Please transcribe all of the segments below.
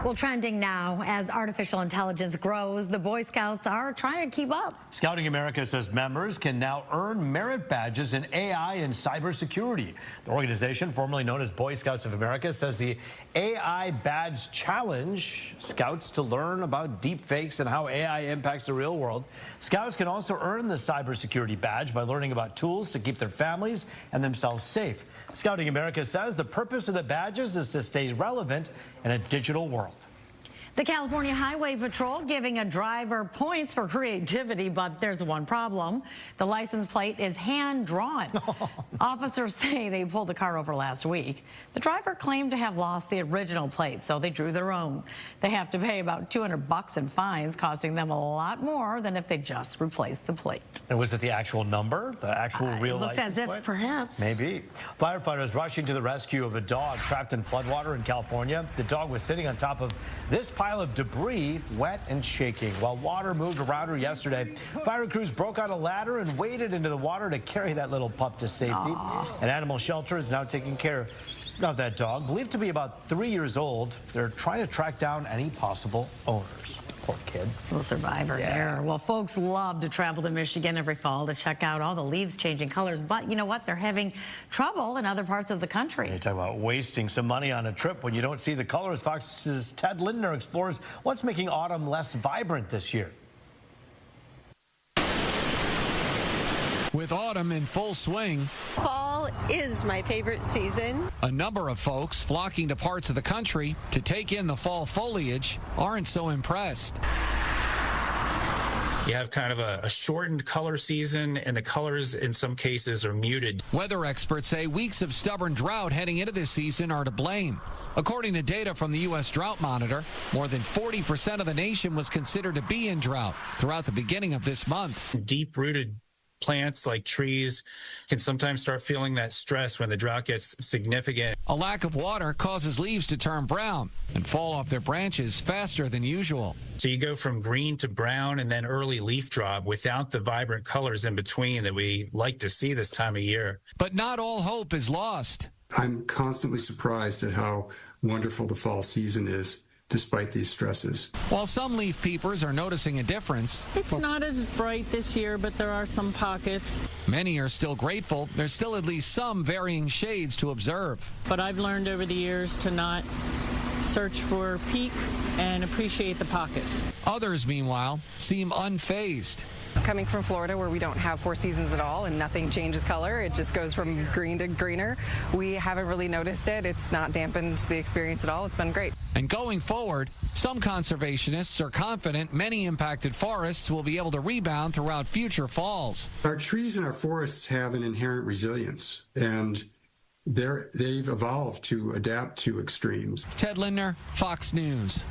Well, trending now, as artificial intelligence grows, the Boy Scouts are trying to keep up. Scouting America says members can now earn merit badges in AI and cybersecurity. The organization, formerly known as Boy Scouts of America, says the AI Badge Challenge scouts to learn about deep fakes and how AI impacts the real world. Scouts can also earn the cybersecurity badge by learning about tools to keep their families and themselves safe. Scouting America says the purpose of the badges is to stay relevant in a digital world. The California Highway Patrol giving a driver points for creativity, but there's one problem. The license plate is hand-drawn. Officers say they pulled the car over last week. The driver claimed to have lost the original plate, so they drew their own. They have to pay about $200 in fines, costing them a lot more than if they just replaced the plate. And was it the actual number, the actual real license plate? Looks as if perhaps. Maybe. Firefighters rushing to the rescue of a dog trapped in floodwater in California. The dog was sitting on top of this pile of debris, wet and shaking. While water moved around her yesterday, fire crews broke out a ladder and waded into the water to carry that little pup to safety. Aww. An animal shelter is now taking care of that dog, believed to be about 3 years old. They're trying to track down any possible owners. Poor kid. Little survivor there. Well, folks love to travel to Michigan every fall to check out all the leaves changing colors. But you know what? They're having trouble in other parts of the country. You talk about wasting some money on a trip when you don't see the colors. Fox's Ted Lindner explores what's making autumn less vibrant this year. With autumn in full swing, fall is my favorite season. A number of folks flocking to parts of the country to take in the fall foliage aren't so impressed. You have kind of a shortened color season, and the colors in some cases are muted. Weather experts say weeks of stubborn drought heading into this season are to blame. According to data from the U.S. Drought Monitor, more than 40% of the nation was considered to be in drought throughout the beginning of this month. Deep-rooted plants like trees can sometimes start feeling that stress when the drought gets significant. A lack of water causes leaves to turn brown and fall off their branches faster than usual. So you go from green to brown and then early leaf drop without the vibrant colors in between that we like to see this time of year. But not all hope is lost. I'm constantly surprised at how wonderful the fall season is, despite these stresses. While some leaf peepers are noticing a difference, it's not as bright this year, but there are some pockets. Many are still grateful there's still at least some varying shades to observe. But I've learned over the years to not search for peak and appreciate the pockets. Others, meanwhile, seem unfazed. Coming from Florida, where we don't have 4 seasons at all and nothing changes color, it just goes from green to greener. We haven't really noticed it. It's not dampened the experience at all. It's been great. And going forward, some conservationists are confident many impacted forests will be able to rebound throughout future falls. Our trees and our forests have an inherent resilience, and they've evolved to adapt to extremes. Ted Lindner, Fox News.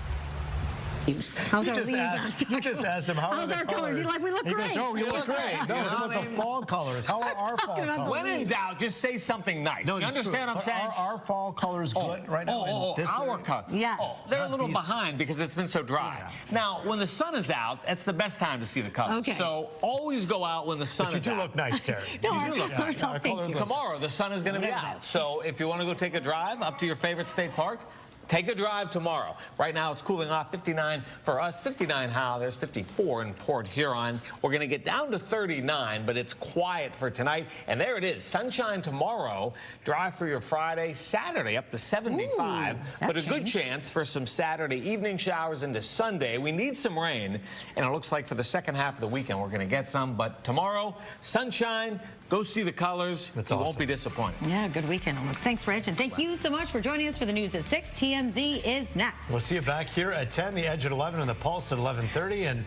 How's our You just asked him, how's our colors? He's like, we look great. He goes, oh, we look great. No, what about the fall colors? How are our fall colors? When in doubt, just say something nice. No, you understand what I'm saying? Are our fall colors good right now? Our color. Yes. They're a little behind because it's been so dry. Yeah. Now, when the sun is out, that's the best time to see the colors. Okay. So always go out when the sun is out. But you do look nice, Terry. No, our colors are pink. Tomorrow, the sun is going to be out. So if you want to go take a drive up to your favorite state park, take a drive tomorrow. Right now, it's cooling off 59 for us, 59 how. There's 54 in Port Huron. We're going to get down to 39, but it's quiet for tonight. And there it is. Sunshine tomorrow. Dry for your Friday. Saturday up to 75. But a good chance for some Saturday evening showers into Sunday. We need some rain. And it looks like for the second half of the weekend, we're going to get some. But tomorrow, sunshine. Go see the colors. You won't be disappointed. Yeah, good weekend, Alex. Thanks, Rich. And thank you so much for joining us for the news at 6. TMZ is next. We'll see you back here at 10, the Edge at 11, and the Pulse at 11:30. And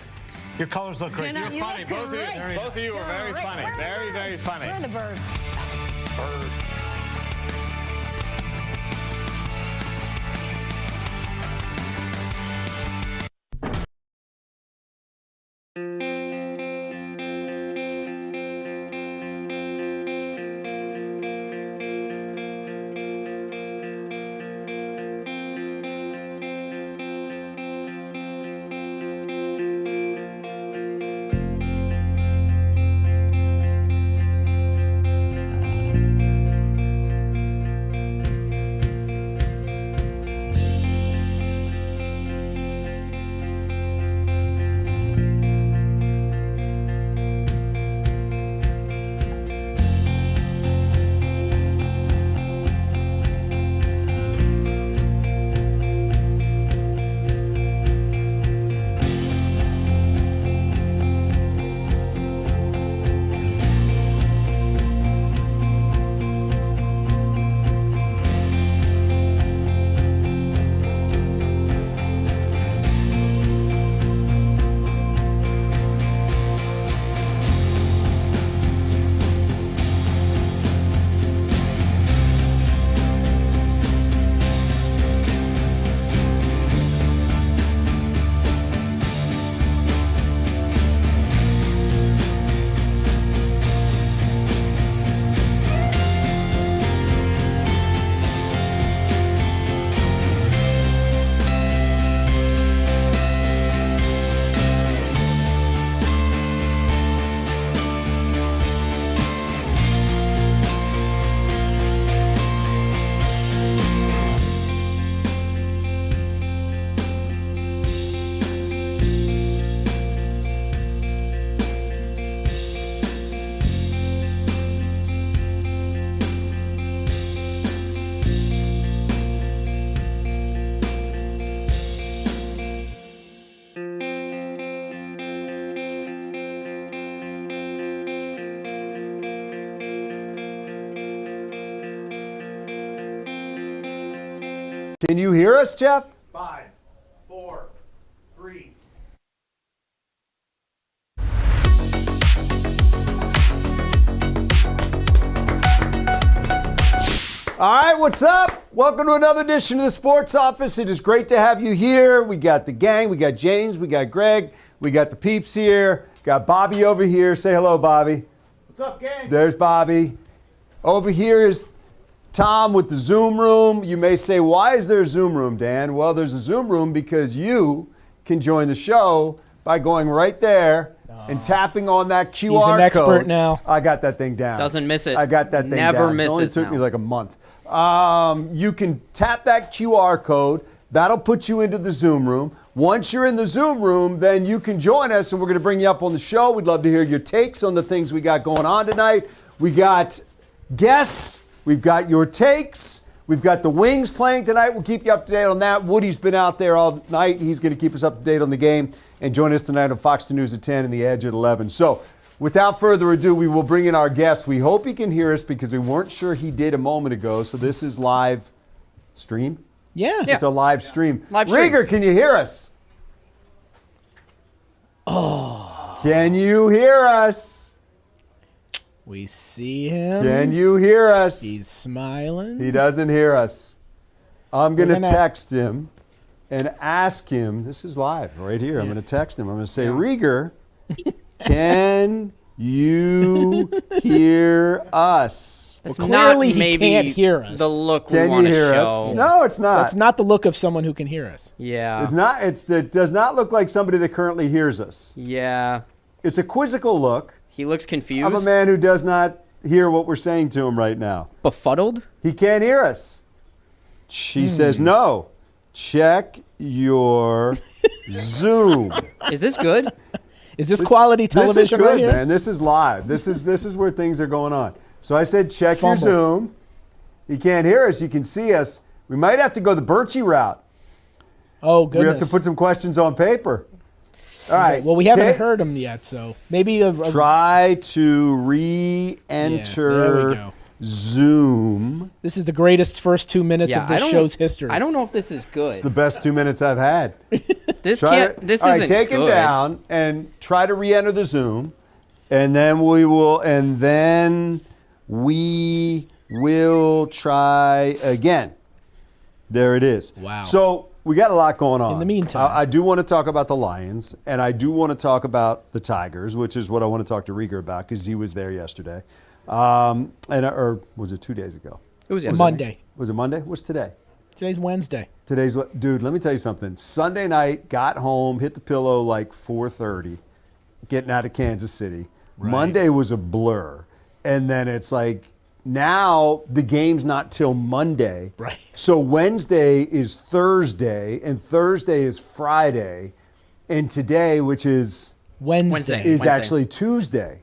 your colors look great. You're funny. Both of you are very funny. Very, very funny. Where are the birds? Birds. Can you hear us, Jeff? 5, 4, 3. All right, what's up? Welcome to another edition of the Sports Office. It is great to have you here. We got the gang, we got James, we got Greg, we got the peeps here. Got Bobby over here. Say hello, Bobby. What's up, gang? There's Bobby. Over here is Tom with the Zoom room. You may say, why is there a Zoom room, Dan? Well, there's a Zoom room because you can join the show by going right there and tapping on that QR code. He's an expert now. I got that thing down. Doesn't miss it. I got that thing down. Never misses. It only took me now. like a month. You can tap that QR code. That'll put you into the Zoom room. Once you're in the Zoom room, then you can join us, and we're going to bring you up on the show. We'd love to hear your takes on the things we got going on tonight. We got guests. We've got your takes. We've got the Wings playing tonight. We'll keep you up to date on that. Woody's been out there all night. He's going to keep us up to date on the game and join us tonight on Fox 2 News at 10 and The Edge at 11. So without further ado, we will bring in our guest. We hope he can hear us because we weren't sure he did a moment ago. So this is live stream? Yeah. It's a live stream. Live stream. Rieger, can you hear us? Oh. Can you hear us? We see him. Can you hear us? He's smiling. He doesn't hear us. I'm going to We're gonna- text him and ask him. This is live right here. I'm going to text him. I'm going to say, Rieger, can you hear us? That's Well, clearly not he maybe can't hear us. the look we Can you want to hear show. us? No, it's not. That's not the look of someone who can hear us. Yeah. It's not. It does not look like somebody that currently hears us. Yeah. It's a quizzical look He looks confused. of a man who does not hear what we're saying to him right now. Befuddled? He can't hear us. She says, no. Check your Zoom. Is this good? Is this quality television This is good, right here? man. This is live. This is where things are going on. So I said, check Fumble. your Zoom. He can't hear us. You can see us. We might have to go the Birchie route. Oh, goodness. We have to put some questions on paper. All right. Well, we haven't heard him yet, so maybe Try to there we re-enter go. Zoom. This is the greatest first 2 minutes of this show's history. I don't know if this is good. It's the best 2 minutes I've had. This All isn't right, take good. him down and try to re-enter the Zoom, and then we will try again. There it is. Wow. So we got a lot going on. In the meantime. I do want to talk about the Lions, and I do want to talk about the Tigers, which is what I want to talk to Rieger about because he was there yesterday. Or was it 2 days ago? It was yesterday. Monday. Was it Monday? What's today? Today's Wednesday. Today's what? Dude, let me tell you something. Sunday night, got home, hit the pillow like 4:30, getting out of Kansas City. Right. Monday was a blur. And then it's like, now the game's not till Monday. Right. So Wednesday is Thursday, and Thursday is Friday. And today, which is Wednesday. is actually Tuesday.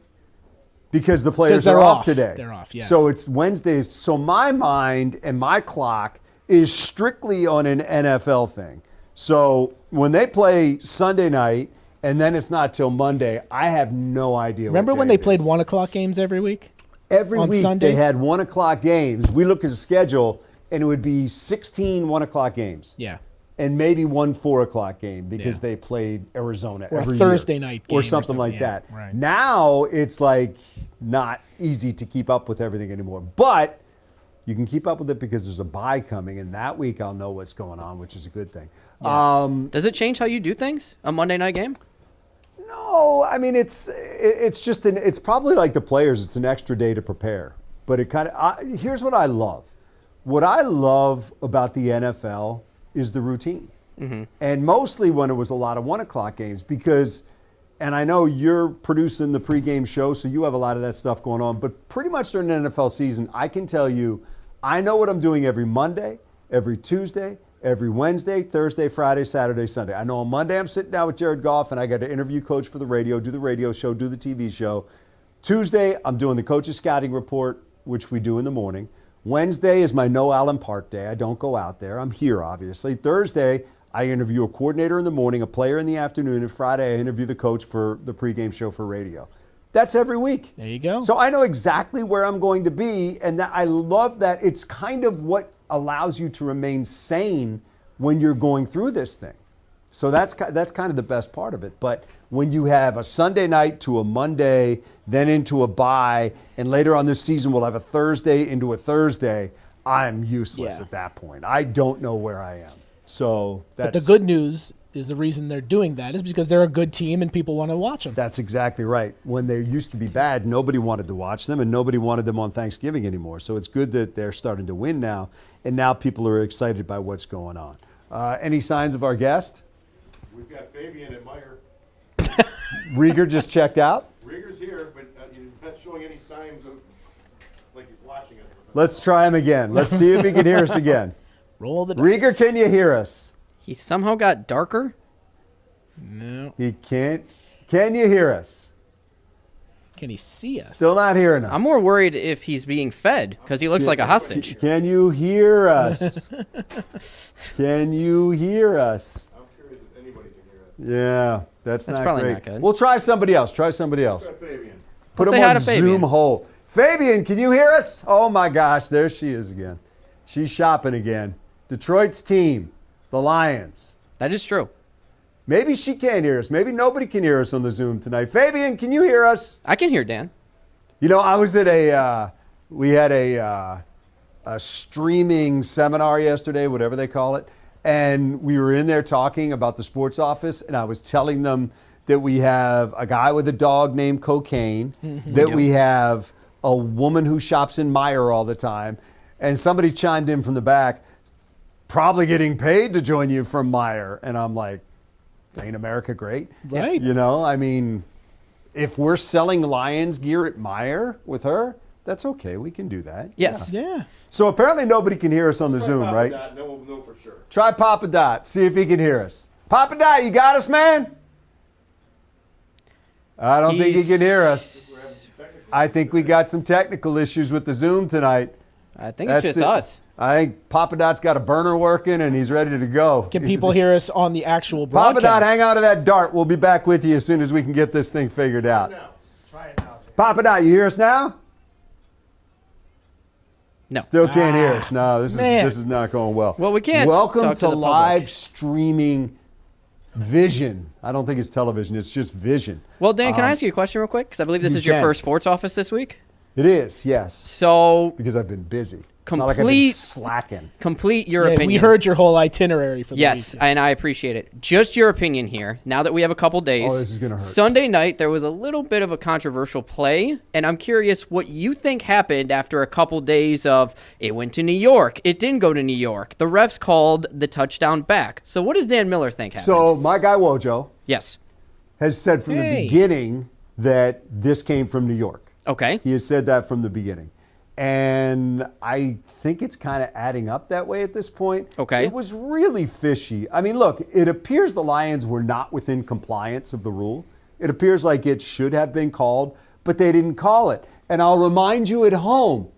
Because the players they're are off off. today. They're off, yes. So it's Wednesdays. So my mind and my clock is strictly on an NFL thing. So when they play Sunday night and then it's not till Monday, I have no idea. Remember what when day they it played is. 1 o'clock games every week? Every on week Sundays? they had 1 o'clock games. We look at the schedule and it would be 16 1 o'clock games. Yeah. And maybe 1 4 o'clock game because Yeah. they played Arizona Or a every Thursday year. night game or or something like something, yeah, that. right. Now it's like not easy to keep up with everything anymore. But you can keep up with it because there's a bye coming, and that week I'll know what's going on, which is a good thing. Yes. Does it change how you do things? A Monday night game? No, I mean it's just it's probably like the players. It's an extra day to prepare. But it kind of here's what I love. What I love about the NFL is the routine, and mostly when it was a lot of 1 o'clock games because. And I know you're producing the pregame show, so you have a lot of that stuff going on. But pretty much during the NFL season, I can tell you, I know what I'm doing every Monday, every Tuesday, every Wednesday, Thursday, Friday, Saturday, Sunday. I know on Monday I'm sitting down with Jared Goff, and I got to interview coach for the radio, do the radio show, do the TV show. Tuesday, I'm doing the coach's scouting report, which we do in the morning. Wednesday is my no Allen Park day. I don't go out there. I'm here, obviously. Thursday, I interview a coordinator in the morning, a player in the afternoon, and Friday I interview the coach for the pregame show for radio. That's every week. There you go. So I know exactly where I'm going to be, and I love that. It's kind of what allows you to remain sane when you're going through this thing. So that's kind of the best part of it. But when you have a Sunday night to a Monday, then into a bye, and later on this season we'll have a Thursday into a Thursday, I'm useless at that point. I don't know where I am. So that's... But the good news is the reason they're doing that is because they're a good team and people want to watch them. That's exactly right. When they used to be bad, nobody wanted to watch them, and nobody wanted them on Thanksgiving anymore. So it's good that they're starting to win now, and now people are excited by what's going on. Any signs of our guest? We've got Fabian at Meyer. Rieger just checked out. Rieger's here, but he's not showing any signs of like he's watching us. Let's try him again. Let's see if he can hear us again. Roll the dice. Rieger, can you hear us? He somehow got darker. No. He can't. Can you hear us? Can he see us? Still not hearing us. I'm more worried if he's being fed because he looks like a hostage. Can you hear us? Can you hear us? I'm curious if anybody can hear us. Yeah, that's not probably great. not good. We'll try somebody else. Try somebody else. Try Fabian. Put Let's him say hi on to Fabian. Zoom hold. Fabian, can you hear us? Oh my gosh, there she is again. She's shopping again. Detroit's team, the Lions. That is true. Maybe she can't hear us. Maybe nobody can hear us on the Zoom tonight. Fabian, can you hear us? I can hear Dan. You know, I was at we had a streaming seminar yesterday, whatever they call it, and we were in there talking about the sports office, and I was telling them that we have a guy with a dog named Cocaine, that we have a woman who shops in Meijer all the time, and somebody chimed in from the back, probably getting paid to join you from Meijer, and I'm like, ain't America great? Right. You know, I mean, if we're selling Lions gear at Meijer with her, that's okay. We can do that. Yes. Yeah. So apparently nobody can hear us on the Try Zoom, Papa right? Dot, then we'll know for sure. Try Papa Dot. See if he can hear us. Papa Dot, you got us, man? I don't think he can hear us. I think we got some technical issues with the Zoom tonight. I think it's just us. I think Papa Dot's got a burner working and he's ready to go. Can people hear us on the actual broadcast? Papa Dot, hang on to that dart. We'll be back with you as soon as we can get this thing figured out. Try it now. Papa Dot, you hear us now? No. Still can't hear us. No, this Man. is not going well. Well, we can't Welcome talk to to the live public. streaming vision. I don't think it's television. It's just vision. Well, Dan, can I ask you a question real quick? Because I believe this you is your can. first sports office this week. It is, yes. So Because I've been busy. It's not like I've been slacking. complete your Yeah, opinion. we heard your whole itinerary for the Yes, week. and I appreciate it. Just your opinion here. Now that we have a couple days. Oh, this is gonna hurt. Sunday night, there was a little bit of a controversial play, and I'm curious what you think happened after a couple days of it went to New York, it didn't go to New York. The refs called the touchdown back. So what does Dan Miller think happened? So my guy Wojo Yes. has said from the Hey. beginning that this came from New York. Okay. He has said that from the beginning. And I think it's kind of adding up that way at this point. Okay. It was really fishy. I mean, look, it appears the Lions were not within compliance of the rule. It appears like it should have been called, but they didn't call it. And I'll remind you at home,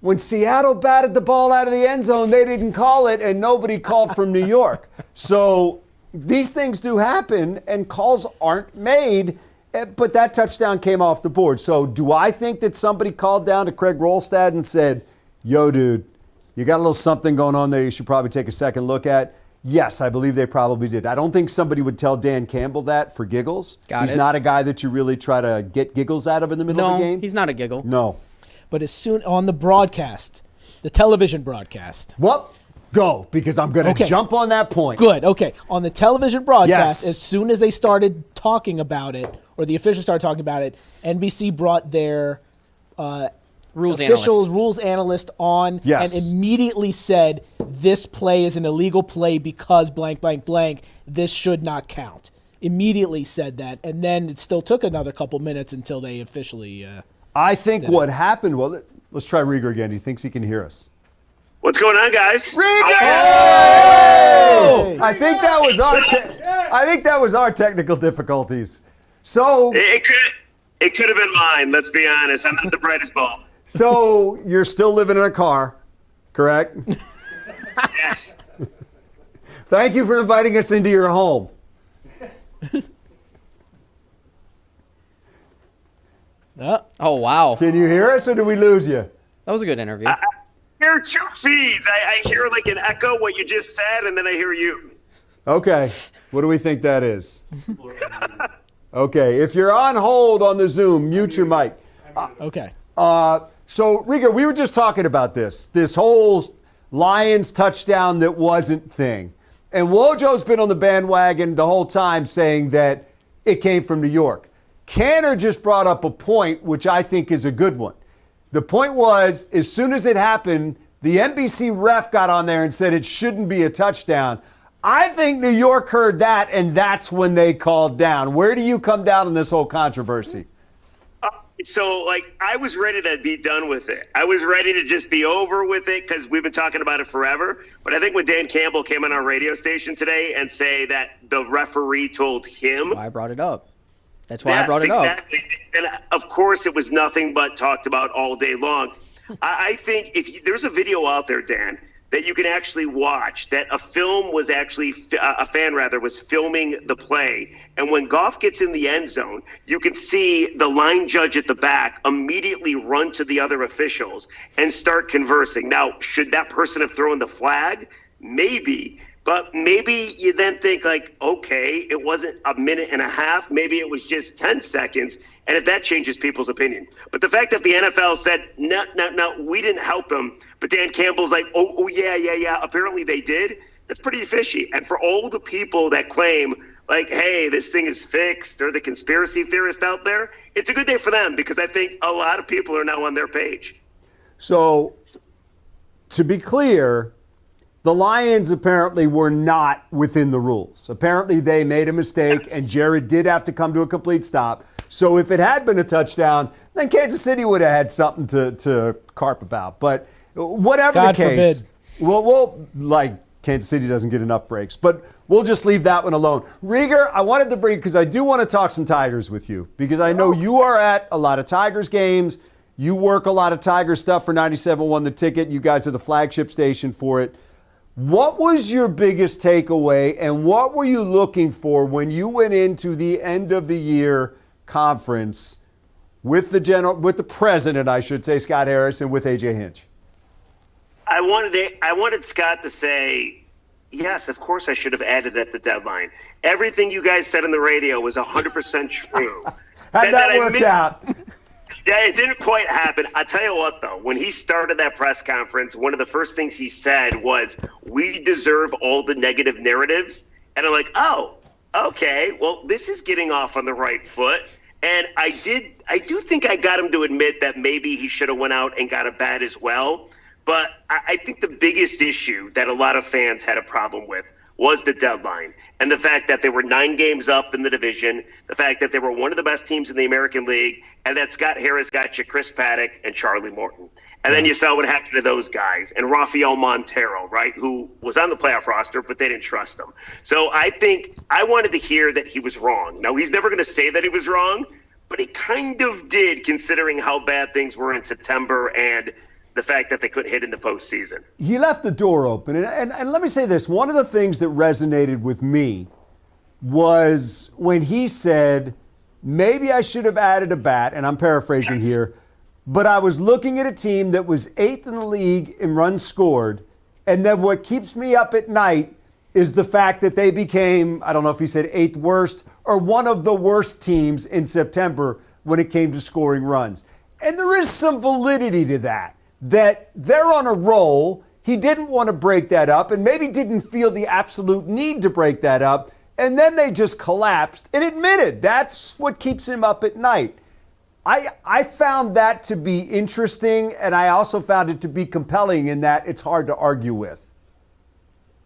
when Seattle batted the ball out of the end zone, they didn't call it, and nobody called from New York. So these things do happen, and calls aren't made. But that touchdown came off the board. So do I think that somebody called down to Craig Rolstad and said, yo, dude, you got a little something going on there you should probably take a second look at? Yes, I believe they probably did. I don't think somebody would tell Dan Campbell that for giggles. He's not a guy that you really try to get giggles out of in the middle of the game. He's not a giggle. No. But as soon on the broadcast, the television broadcast. Well, go, because I'm going to jump on that point. Good. Okay. On the television broadcast, Yes. as soon as they started talking about it, or the officials started talking about it, NBC brought their Rules rules analyst on Yes. and immediately said, this play is an illegal play because blank, blank, blank. This should not count. Immediately said that. And then it still took another couple minutes until they officially I think what happened, well, let's try Rieger again. He thinks he can hear us. What's going on, guys? Rieger! I think that was I think that was our technical difficulties. So It could have been mine. Let's be honest. I'm not the brightest bulb. So you're still living in a car, correct? Yes. Thank you for inviting us into your home. Oh, wow. Can you hear us or do we lose you? That was a good interview. hear two feeds. I hear like an echo what you just said, and then I hear you. Okay. What do we think that is? Okay. If you're on hold on the Zoom, mute your mic. Okay. So, Riga, we were just talking about this whole Lions touchdown that wasn't thing. And Wojo's been on the bandwagon the whole time saying that it came from New York. Canner just brought up a point, which I think is a good one. The point was, as soon as it happened, the NBC ref got on there and said it shouldn't be a touchdown. I think New York heard that, and that's when they called down. Where do you come down on this whole controversy? So, I was ready to be done with it. I was ready to just be over with it because we've been talking about it forever. But I think when Dan Campbell came on our radio station today and say that the referee told him. I brought it up. That's why I brought it up. And, of course, it was nothing but talked about all day long. I think there's a video out there, Dan, that you can actually watch that a fan was filming the play. And when Goff gets in the end zone, you can see the line judge at the back immediately run to the other officials and start conversing. Now, should that person have thrown the flag? Maybe. But maybe you then think okay, it wasn't a minute and a half. Maybe it was just 10 seconds. And if that changes people's opinion. But the fact that the NFL said, no, we didn't help him. But Dan Campbell's yeah. Apparently they did. That's pretty fishy. And for all the people that claim hey, this thing is fixed, or the conspiracy theorists out there, it's a good day for them because I think a lot of people are now on their page. So, to be clear, the Lions apparently were not within the rules. Apparently they made a mistake, and Jared did have to come to a complete stop. So if it had been a touchdown, then Kansas City would have had something to carp about. But whatever God the case, forbid. we'll Kansas City doesn't get enough breaks. But we'll just leave that one alone. Rieger, I wanted to bring, because I do want to talk some Tigers with you, because I know you are at a lot of Tigers games. You work a lot of Tiger stuff for 97.1 The Ticket. You guys are the flagship station for it. What was your biggest takeaway, and what were you looking for when you went into the end of the year conference with the president, I should say, Scott Harris, and with AJ Hinch? I wanted Scott to say, yes, of course I should have added at the deadline. Everything you guys said on the radio was 100% true. How'd that work out? Yeah, it didn't quite happen. I tell you what, though, when he started that press conference, one of the first things he said was, we deserve all the negative narratives. And I'm like, oh, okay, well, this is getting off on the right foot. And I do think I got him to admit that maybe he should have went out and got a bat as well. But I think the biggest issue that a lot of fans had a problem with was the deadline, and the fact that they were 9 games up in the division, the fact that they were one of the best teams in the American League, and that Scott Harris got you Chris Paddock and Charlie Morton. And then you saw what happened to those guys, and Rafael Montero, right, who was on the playoff roster, but they didn't trust him. So I think I wanted to hear that he was wrong. Now, he's never going to say that he was wrong, but he kind of did, considering how bad things were in September and the fact that they couldn't hit in the postseason. He left the door open. And let me say this. One of the things that resonated with me was when he said, maybe I should have added a bat, and I'm paraphrasing here, but I was looking at a team that was 8th in the league in runs scored, and then what keeps me up at night is the fact that they became, I don't know if he said 8th worst, or one of the worst teams in September when it came to scoring runs. And there is some validity to that they're on a roll. He didn't want to break that up, and maybe didn't feel the absolute need to break that up, and then they just collapsed and admitted that's what keeps him up at night. I found that to be interesting, and I also found it to be compelling in that it's hard to argue with.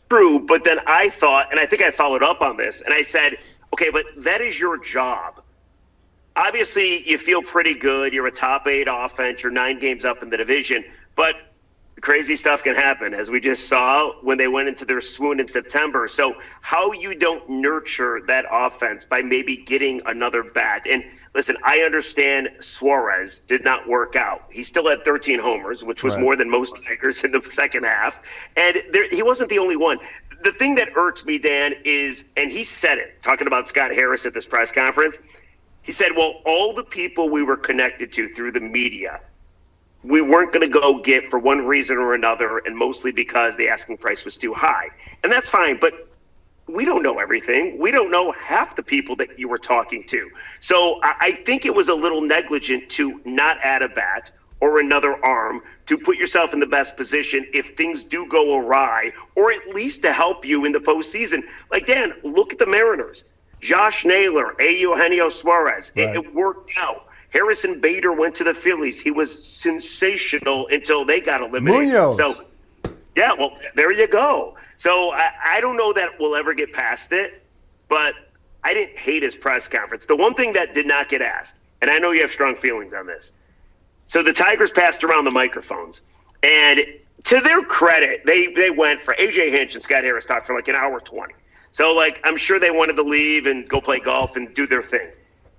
True, but then I thought, and I think I followed up on this, and I said, okay, but that is your job. Obviously, you feel pretty good. You're a top 8 offense. You're 9 games up in the division. But crazy stuff can happen, as we just saw when they went into their swoon in September. So how you don't nurture that offense by maybe getting another bat. And listen, I understand Suarez did not work out. He still had 13 homers, which was more than most Tigers in the second half. And he wasn't the only one. The thing that irks me, Dan, is, and he said it, talking about Scott Harris at this press conference, he said, well, all the people we were connected to through the media we weren't going to go get for one reason or another, and mostly because the asking price was too high. And that's fine, but we don't know everything. We don't know half the people that you were talking to. So I think it was a little negligent to not add a bat or another arm to put yourself in the best position if things do go awry, or at least to help you in the postseason. Like, Dan, look at the Mariners. Josh Naylor, Eugenio Suarez. Right. It worked out. Harrison Bader went to the Phillies. He was sensational until they got eliminated. Munoz. So, yeah, well, there you go. So I don't know that we'll ever get past it, but I didn't hate his press conference. The one thing that did not get asked, and I know you have strong feelings on this. So the Tigers passed around the microphones, and to their credit, they went for A.J. Hinch and Scott Harris talked for like an hour 20. So, like, I'm sure they wanted to leave and go play golf and do their thing.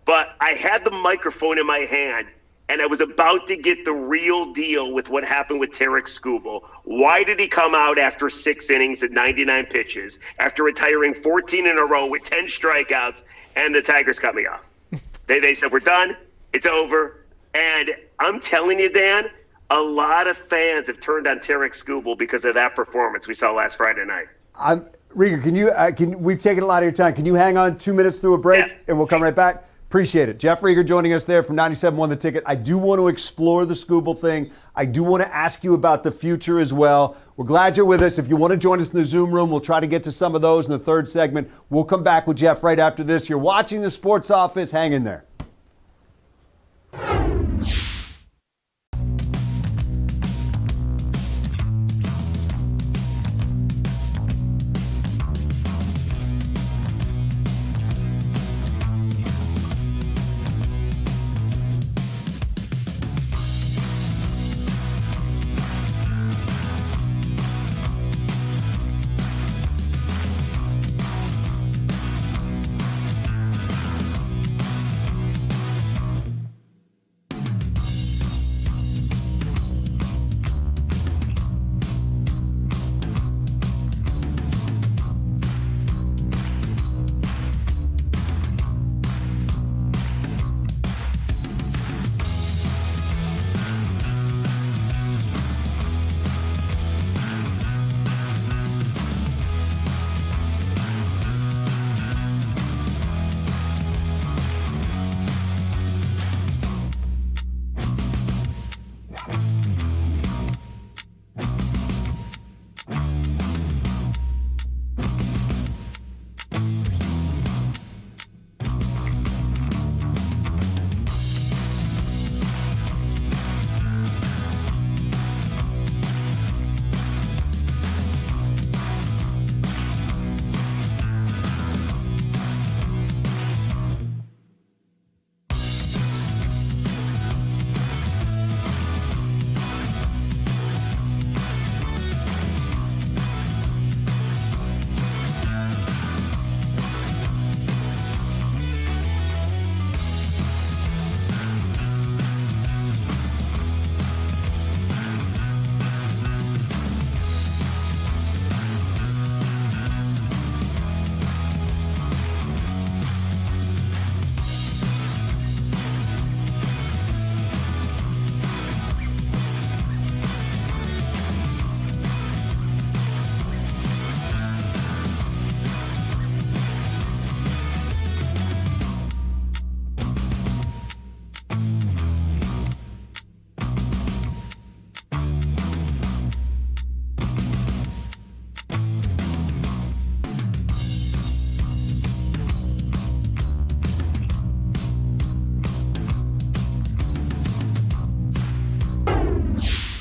But I had the microphone in my hand, and I was about to get the real deal with what happened with Tarek Skubal. Why did he come out after 6 innings and 99 pitches, after retiring 14 in a row with 10 strikeouts, and the Tigers cut me off? They said, we're done. It's over. And I'm telling you, Dan, a lot of fans have turned on Tarek Skubal because of that performance we saw last Friday night. Rieger, we've taken a lot of your time. Can you hang on 2 minutes through a break, and we'll come right back? Appreciate it. Jeff Rieger joining us there from 97.1 The Ticket. I do want to explore the Skubal thing. I do want to ask you about the future as well. We're glad you're with us. If you want to join us in the Zoom room, we'll try to get to some of those in the third segment. We'll come back with Jeff right after this. You're watching the Sports Office. Hang in there.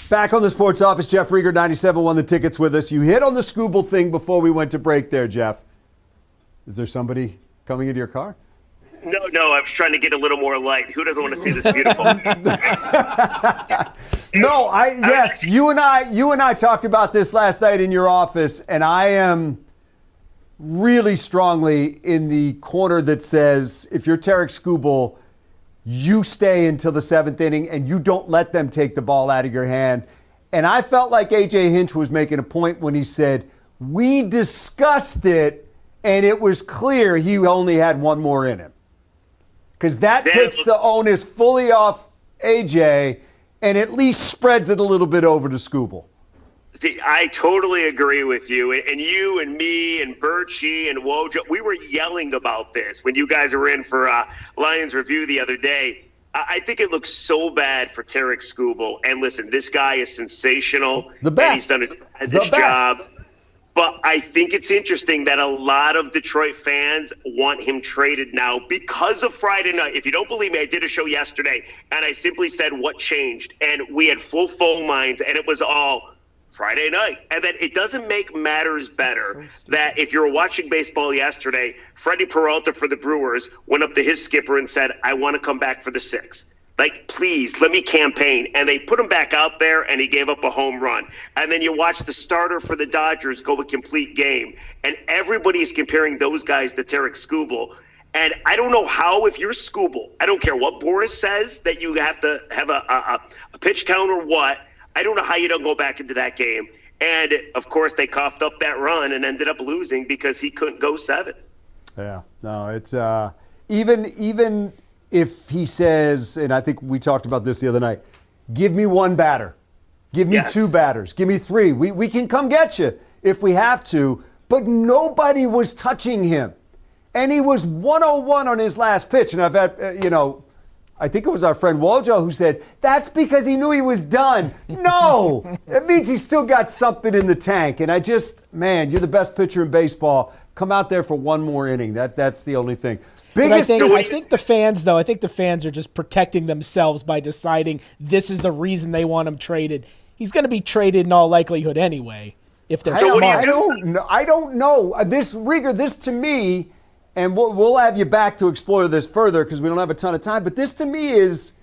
Back on the Sports Office, Jeff Rieger, 97.1 The Ticket's with us. You hit on the Skubal thing before we went to break there, Jeff. Is there somebody coming into your car? No, I was trying to get a little more light. Who doesn't want to see this beautiful? Yes, you and I talked about this last night in your office, and I am really strongly in the corner that says if you're Tarek Skubal, you stay until the 7th inning and you don't let them take the ball out of your hand. And I felt like A.J. Hinch was making a point when he said, we discussed it and it was clear he only had one more in him. Because that takes the onus fully off A.J. and at least spreads it a little bit over to Scooble. I totally agree with you. And you and me and Birchie and Wojo, we were yelling about this when you guys were in for Lions Review the other day. I think it looks so bad for Tarek Skubal. And listen, this guy is sensational. The best. And he's done his job. But I think it's interesting that a lot of Detroit fans want him traded now because of Friday night. If you don't believe me, I did a show yesterday, and I simply said what changed. And we had full phone lines, and it was all Friday night. And then it doesn't make matters better that if you were watching baseball yesterday, Freddie Peralta for the Brewers went up to his skipper and said, I want to come back for the 6th. Like, please, let me campaign. And they put him back out there, and he gave up a home run. And then you watch the starter for the Dodgers go a complete game. And everybody is comparing those guys to Tarek Skubal. And I don't know how, if you're Skubal, I don't care what Boris says, that you have to have a pitch count or what. I don't know how you don't go back into that game. And, of course, they coughed up that run and ended up losing because he couldn't go 7. Yeah, no, it's even if he says, and I think we talked about this the other night, give me 1 batter, give me 2 batters, give me 3. We can come get you if we have to, but nobody was touching him. And he was 101 on his last pitch. And I've had, I think it was our friend Wojo who said, that's because he knew he was done. No, it means he's still got something in the tank. And I just, man, you're the best pitcher in baseball. Come out there for 1 more inning. That's the only thing. I think the fans are just protecting themselves by deciding this is the reason they want him traded. He's going to be traded in all likelihood anyway, if they're smart. I don't know. This to me, and we'll have you back to explore this further because we don't have a ton of time, but this to me is,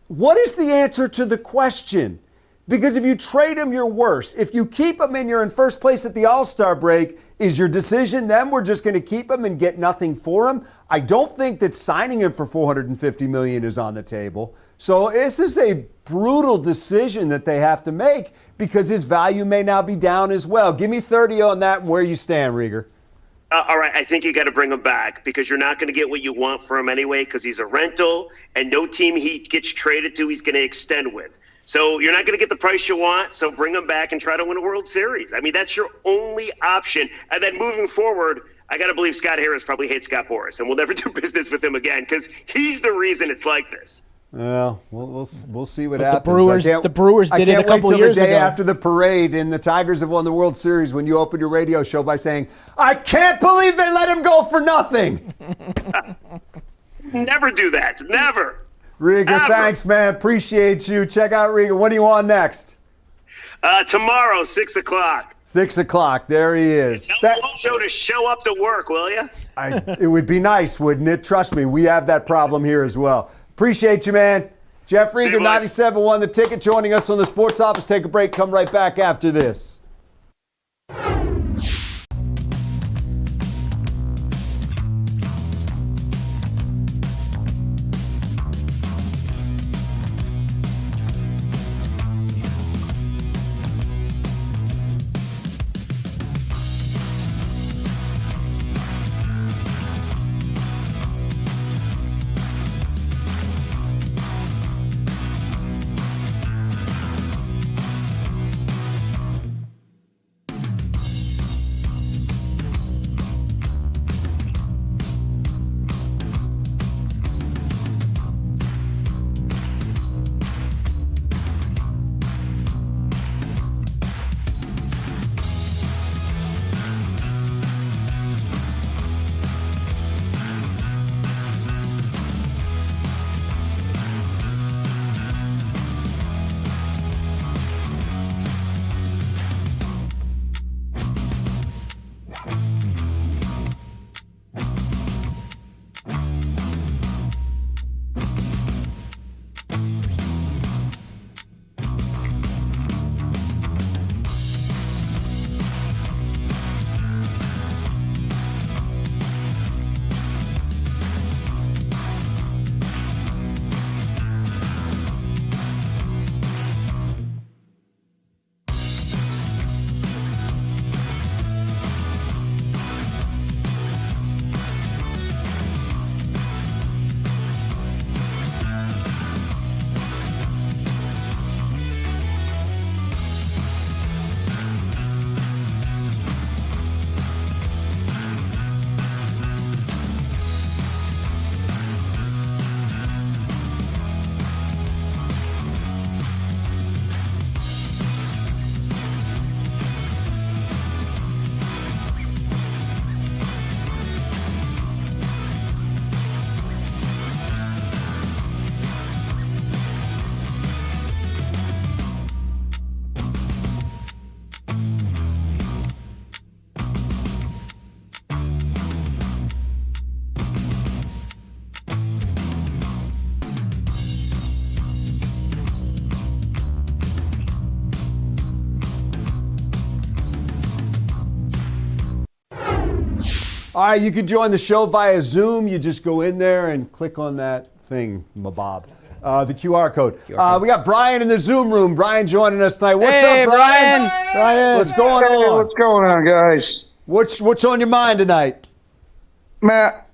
what is the answer to the question? Because if you trade him, you're worse. If you keep him and you're in first place at the All-Star break, is your decision then we're just going to keep him and get nothing for him? I don't think that signing him for $450 million is on the table. So this is a brutal decision that they have to make because his value may now be down as well. Give me 30 on that and where you stand, Rieger. All right, I think you got to bring him back because you're not going to get what you want for him anyway because he's a rental and no team he gets traded to he's going to extend with. So you're not going to get the price you want, so bring him back and try to win a World Series. I mean, that's your only option. And then moving forward, I got to believe Scott Harris probably hates Scott Boras, and we'll never do business with him again because he's the reason it's like this. Well, we'll see what happens. The Brewers did it a couple years ago. I can't wait till the day after the parade and the Tigers have won the World Series when you open your radio show by saying, I can't believe they let him go for nothing. Never do that. Never. Rieger, thanks, man. Appreciate you. Check out Rieger. What do you want next? Tomorrow, 6 o'clock. 6 o'clock. There he is. Tell Wojo to show up to work, will you? It would be nice, wouldn't it? Trust me, we have that problem here as well. Appreciate you, man. Jeff Rieger, 97.1 The Ticket, joining us on the Sports Office. Take a break. Come right back after this. All right, you can join the show via Zoom. You just go in there and click on that thing, Mabob. The QR code. We got Brian in the Zoom room. Brian joining us tonight. What's up, Brian? Brian. What's going on? What's going on, guys? What's on your mind tonight? Matt,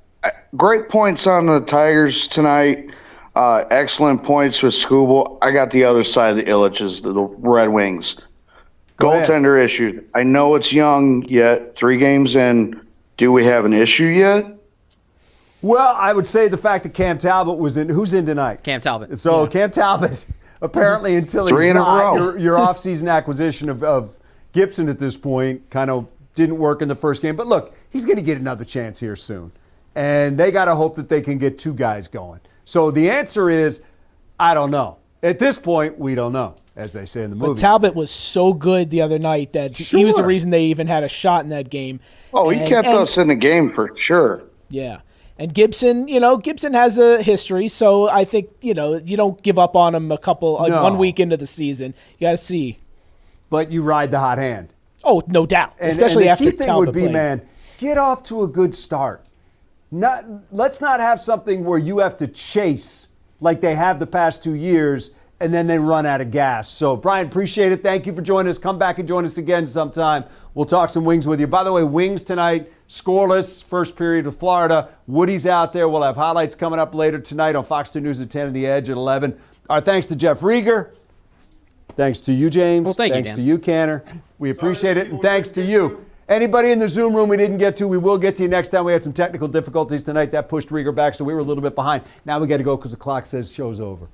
great points on the Tigers tonight. Excellent points with Skubal. I got the other side of the Illiches, the Red Wings. Goaltender issue. I know it's young yet, 3 games in. Do we have an issue yet? Well, I would say the fact that Cam Talbot was in. Who's in tonight? Cam Talbot. So Cam Talbot, apparently until 3 he's in a not, row. your off-season acquisition of Gibson at this point kind of didn't work in the first game. But look, he's going to get another chance here soon. And they got to hope that they can get 2 guys going. So the answer is, I don't know. At this point, we don't know, as they say in the movie. But Talbot was so good the other night that he was the reason they even had a shot in that game. Oh, he kept us in the game for sure. Yeah. And Gibson, Gibson has a history, so I think, you don't give up on him 1 week into the season. You got to see. But you ride the hot hand. Oh, no doubt. Especially after the key thing Talbot would be, played. man, get off to a good start. Let's not have something where you have to chase like they have the past 2 years, and then they run out of gas. So, Brian, appreciate it. Thank you for joining us. Come back and join us again sometime. We'll talk some Wings with you. By the way, Wings tonight, scoreless, first period with Florida. Woody's out there. We'll have highlights coming up later tonight on Fox 2 News at 10 and The Edge at 11. Our thanks to Jeff Rieger. Thanks to you, James. Well, thanks to you, Canner. We appreciate it. And thanks to you. Anybody in the Zoom room we didn't get to, we will get to you next time. We had some technical difficulties tonight. That pushed Rieger back, so we were a little bit behind. Now we got to go because the clock says show's over.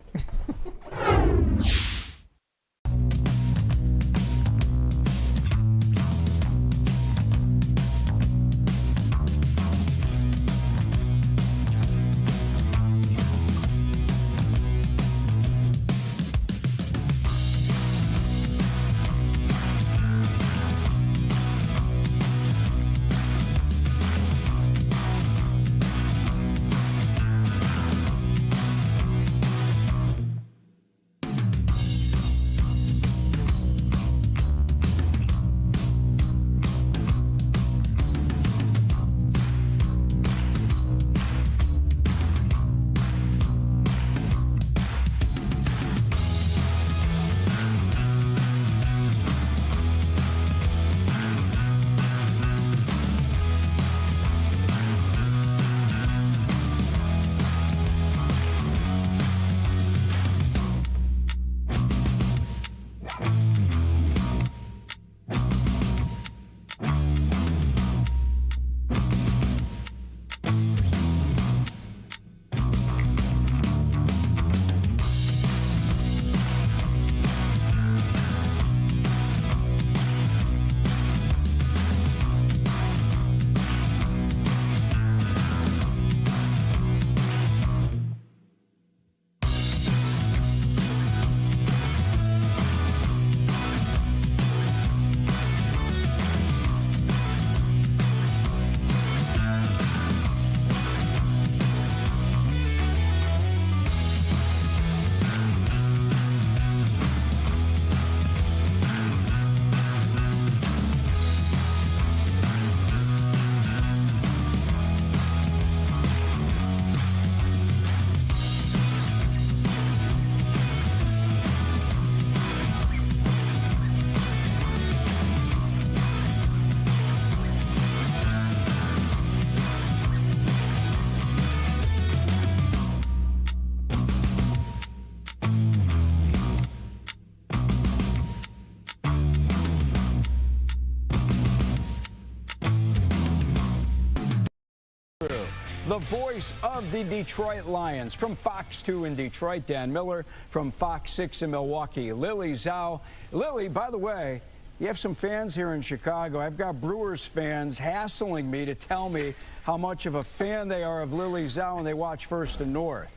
The voice of the Detroit Lions. From Fox 2 in Detroit, Dan Miller. From Fox 6 in Milwaukee, Lily Zhao. Lily, by the way, you have some fans here in Chicago. I've got Brewers fans hassling me to tell me how much of a fan they are of Lily Zhao, and they watch First and North.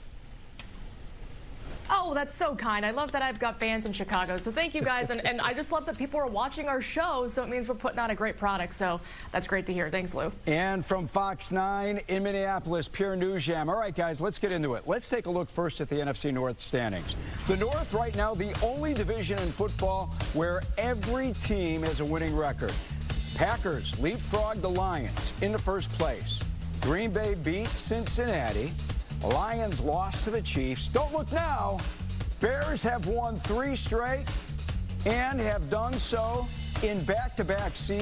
Oh, that's so kind. I love that I've got fans in Chicago. So thank you guys. And I just love that people are watching our show. So it means we're putting out a great product. So that's great to hear. Thanks, Lou. And from Fox 9 in Minneapolis, Pierre Nugent. All right, guys, let's get into it. Let's take a look first at the NFC North standings. The North right now, the only division in football where every team has a winning record. Packers leapfrogged the Lions into first place. Green Bay beat Cincinnati. The Lions lost to the Chiefs. Don't look now. Bears have won 3 straight and have done so in back-to-back seasons.